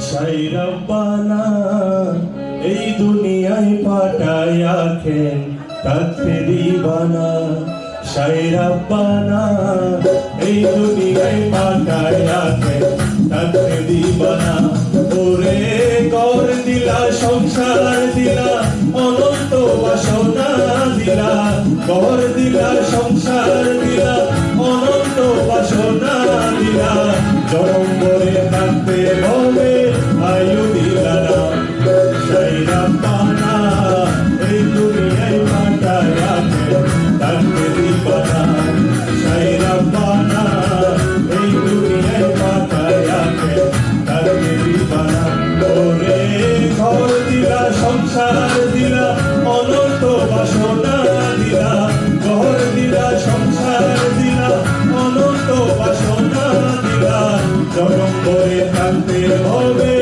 সাই রব্বানা এই দুনিয়ায় পাঠায়া খেন থাকতে দিবানা সাই রব্বানা এই দুনিয়ায় পাঠায়া খেন থাকতে দিবানা ওরে ঘর দিলা সংসার দিলা অনন্ত বাসনা দিলা ঘর দিলা সংসার দিলা অনন্ত বাসনা দিলা জনম করে থাকতে হবে আয়ু দিলা না সাই রব্বানা এই দুনিয়ায় পাঠায়া খেন থাকতে দিবানা সাই রব্বানা এই দুনিয়ায় পাঠায়া খেন থাকতে দিবানা ওরে ঘর দিলা সংসার দিলা অনন্ত বাসনা দিলা ঘর দিলা সংসার দিলা অনন্ত বাসনা দিলা জনম করে থাকতে হবে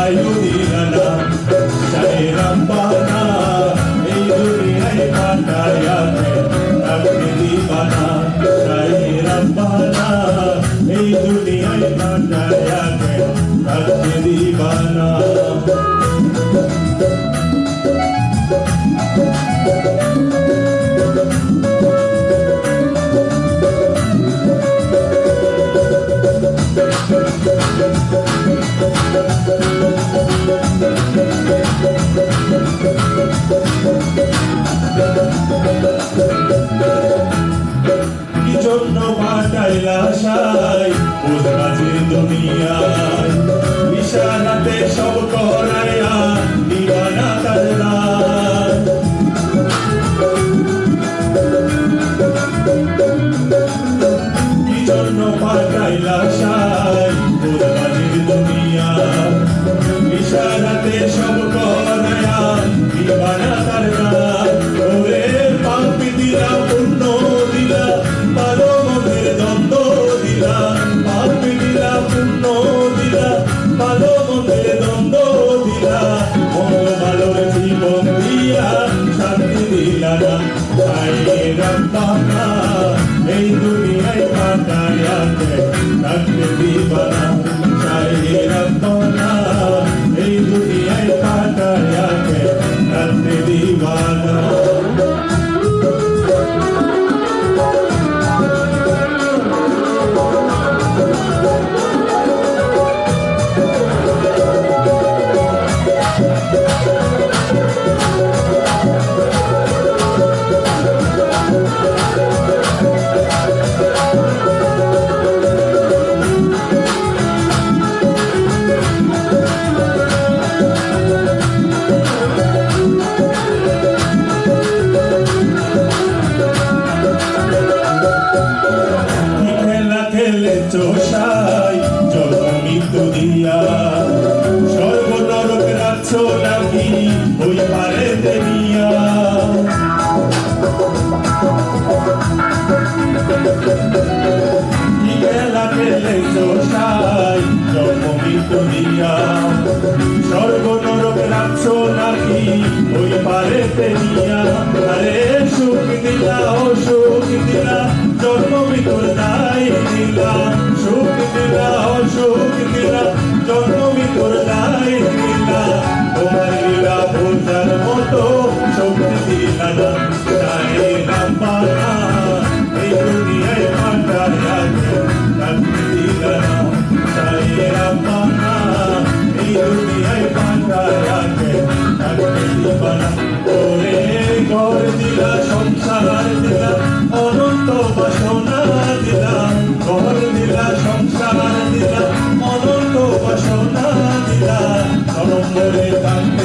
আয়ু দিলা না সাই রব্বানা এই দুনিয়ায় পাঠায়া খেন থাকতে দিবানা সাই রব্বানা এই দুনিয়ায় পাঠায়া খেন থাকতে দিবানা কি জন্য পাঠাইলা সাই বুঝবাজি দুনিয়ায় ইশারাতে সব করায়া দিবানা তাল্লা কি জন্য পাঠাইলা সাই বুঝবাজি দুনিয়ায় ইশারাতে সব করায়া দিবানা তাল্লা ওরে পাপি দিলা পুণ্য দিলা ভালো মনের দ্বন্দ্ব দিলা পাপি দিলা পুণ্য দিলা ভালো মনের দ্বন্দ্ব দিলা মঙ্গল ভালোর জীবন দিয়া শান্তি দিলা না সাই রব্বানা এই দুনিয়ায় পাঠায়া খেন থাকতে দিবানা সাই রব্বানা এই দুনিয়ায় পাঠায়া খেন থাকতে দিবানা সাই জন্ম মৃত্যু দিয়া স্বর্গ নরক রাখছ নাকি ওই পারে দেনিয়া কি খেলা খেলেছ সাই জন্ম মৃত্যু দিয়া স্বর্গ নরক রাখছ নাকি ওই পারে দেনিয়া আরে সুখ দিলা ও সুখ দিলা জন্ম মৃত্যুর দায় দিলা সুখ দিলা অসুখ দিলা জন্ম মৃত্যুর দায় দিলা তোমার লীলা বোঝার মতো শক্তি দিলা না সাই রব্বানা এই দুনিয়ায় পাঠায়া খেন থাকতে দিলা না সাই রব্বানা এই দুনিয়ায় পাঠায়া খেন থাকতে দিবানা ওরে ঘর দিলা সংসার দিলা অনন্ত বাসনা দিলা